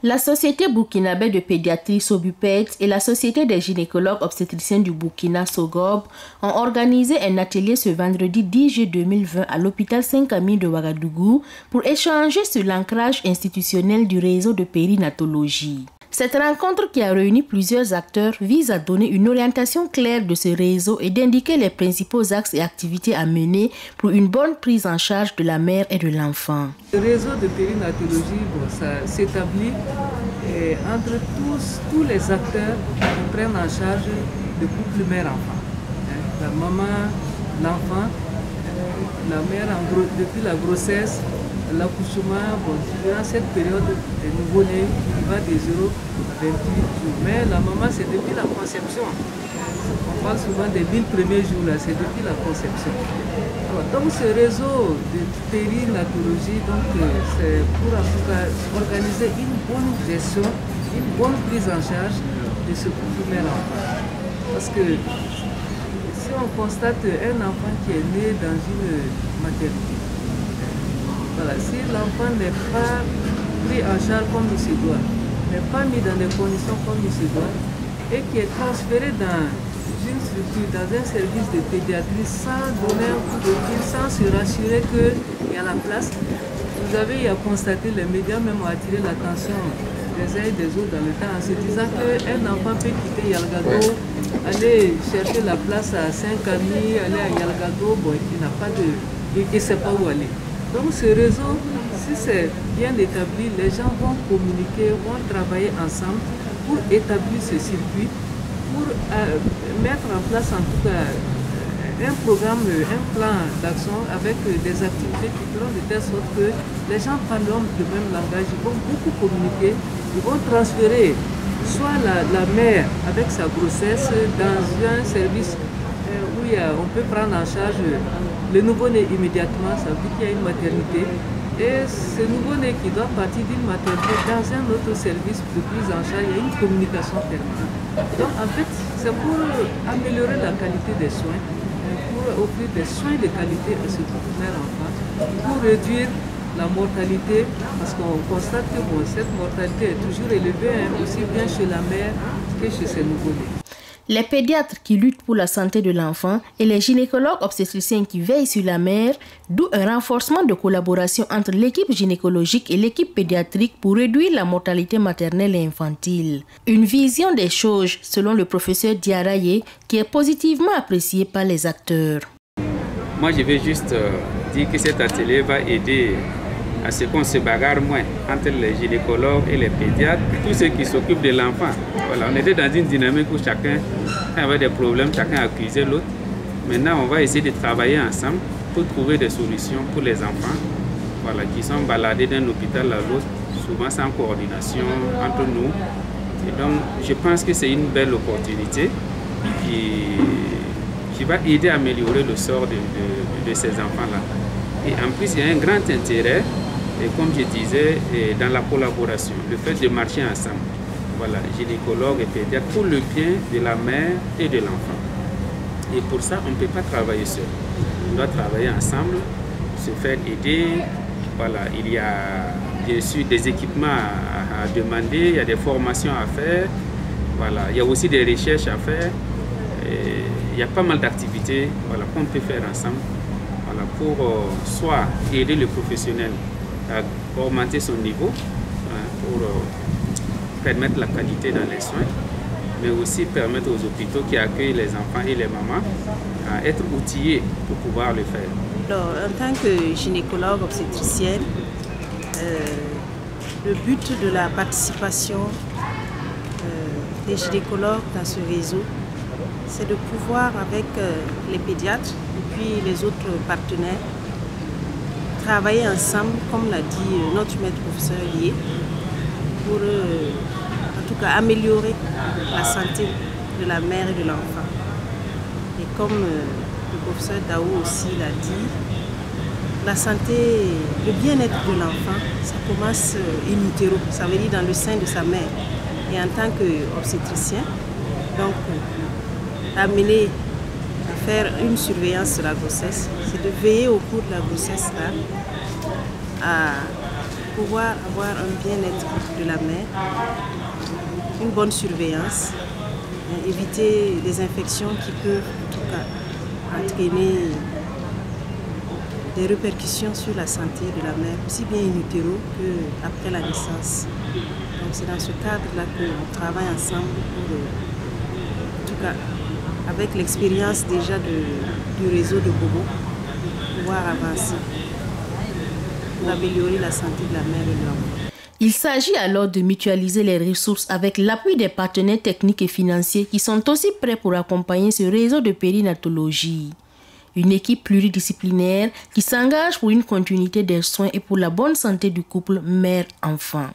La Société burkinabé de pédiatrie Sobupet et la Société des gynécologues obstétriciens du Burkina Sogob ont organisé un atelier ce vendredi 10 juillet 2020 à l'hôpital Saint-Camille de Ouagadougou pour échanger sur l'ancrage institutionnel du réseau de périnatologie. Cette rencontre qui a réuni plusieurs acteurs vise à donner une orientation claire de ce réseau et d'indiquer les principaux axes et activités à mener pour une bonne prise en charge de la mère et de l'enfant. Le réseau de périnatologie, ça s'établit entre tous les acteurs qui prennent en charge le couple mère-enfant. La maman, l'enfant, la mère depuis la grossesse, l'accouchement, durant cette période des nouveau-nés, il va de 0 à 28 jours. Mais la maman, c'est depuis la conception. On parle souvent des 1000 premiers jours, c'est depuis la conception. Alors, donc ce réseau de périnatologie, c'est pour en tout cas organiser une bonne gestion, une bonne prise en charge de ce couple mère-enfant. Parce que si on constate un enfant qui est né dans une maternité, voilà, si l'enfant n'est pas pris en charge comme il se doit, n'est pas mis dans des conditions comme il se doit, et qui est transféré dans une structure, dans un service de pédiatrie sans donner un coup de pied, sans se rassurer qu'il y a la place. Vous avez constaté, les médias même ont attiré l'attention des uns et des autres dans le temps en se disant qu'un enfant peut quitter Yalgado, aller chercher la place à Saint-Camille, aller à Yalgado, bon, il n'a pas de... il ne sait pas où aller. Donc ce réseau, si c'est bien établi, les gens vont communiquer, vont travailler ensemble pour établir ce circuit, pour mettre en place en tout cas un programme, un plan d'action avec des activités qui feront de telle sorte que les gens parlent le même langage, ils vont beaucoup communiquer, ils vont transférer soit la mère avec sa grossesse dans un service où on peut prendre en charge le nouveau-né immédiatement, ça veut dire qu'il y a une maternité. Et ce nouveau-né qui doit partir d'une maternité dans un autre service de prise en charge, il y a une communication permanente. Donc en fait, c'est pour améliorer la qualité des soins, pour offrir des soins de qualité à ce premier enfant, pour réduire la mortalité, parce qu'on constate que cette mortalité est toujours élevée, aussi bien chez la mère que chez ses nouveau-nés. Les pédiatres qui luttent pour la santé de l'enfant et les gynécologues obstétriciens qui veillent sur la mère, d'où un renforcement de collaboration entre l'équipe gynécologique et l'équipe pédiatrique pour réduire la mortalité maternelle et infantile. Une vision des choses, selon le professeur Diaraye, qui est positivement appréciée par les acteurs. Moi, je vais juste dire que cet atelier va aider à ce qu'on se bagarre moins entre les gynécologues et les pédiatres, tous ceux qui s'occupent de l'enfant. Voilà, on était dans une dynamique où chacun avait des problèmes, chacun accusait l'autre. Maintenant, on va essayer de travailler ensemble pour trouver des solutions pour les enfants, voilà, qui sont baladés d'un hôpital à l'autre, souvent sans coordination entre nous. Et donc, je pense que c'est une belle opportunité qui va aider à améliorer le sort de ces enfants-là. Et en plus, il y a un grand intérêt, et comme je disais, dans la collaboration, le fait de marcher ensemble, voilà, gynécologue et pédiatre, pour le bien de la mère et de l'enfant. Et pour ça, on ne peut pas travailler seul. On doit travailler ensemble, se faire aider. Voilà, il y a bien sûr des équipements à demander, il y a des formations à faire. Voilà, il y a aussi des recherches à faire. Et il y a pas mal d'activités, voilà, qu'on peut faire ensemble. Voilà, pour soit aider le professionnel à augmenter son niveau, pour permettre la qualité dans les soins, mais aussi permettre aux hôpitaux qui accueillent les enfants et les mamans à être outillés pour pouvoir le faire. Alors, en tant que gynécologue obstétricienne, le but de la participation des gynécologues dans ce réseau, c'est de pouvoir, avec les pédiatres et puis les autres partenaires, travailler ensemble, comme l'a dit notre maître professeur Lié, pour en tout cas améliorer la santé de la mère et de l'enfant. Et comme le professeur Daou aussi l'a dit, la santé, le bien-être de l'enfant, ça commence in utero, ça veut dire dans le sein de sa mère. Et en tant qu'obstétricien, donc amener à faire une surveillance de la grossesse, c'est de veiller au cours de la grossesse là, à pouvoir avoir un bien-être de la mère, une bonne surveillance, éviter les infections qui peuvent en tout cas entraîner des répercussions sur la santé de la mère, aussi bien in utero qu'après la naissance. Donc c'est dans ce cadre-là qu'on travaille ensemble pour, en tout cas, avec l'expérience déjà du réseau de Bobo, pouvoir avancer pour améliorer la santé de la mère et de l'enfant. Il s'agit alors de mutualiser les ressources avec l'appui des partenaires techniques et financiers qui sont aussi prêts pour accompagner ce réseau de périnatologie. Une équipe pluridisciplinaire qui s'engage pour une continuité des soins et pour la bonne santé du couple mère-enfant.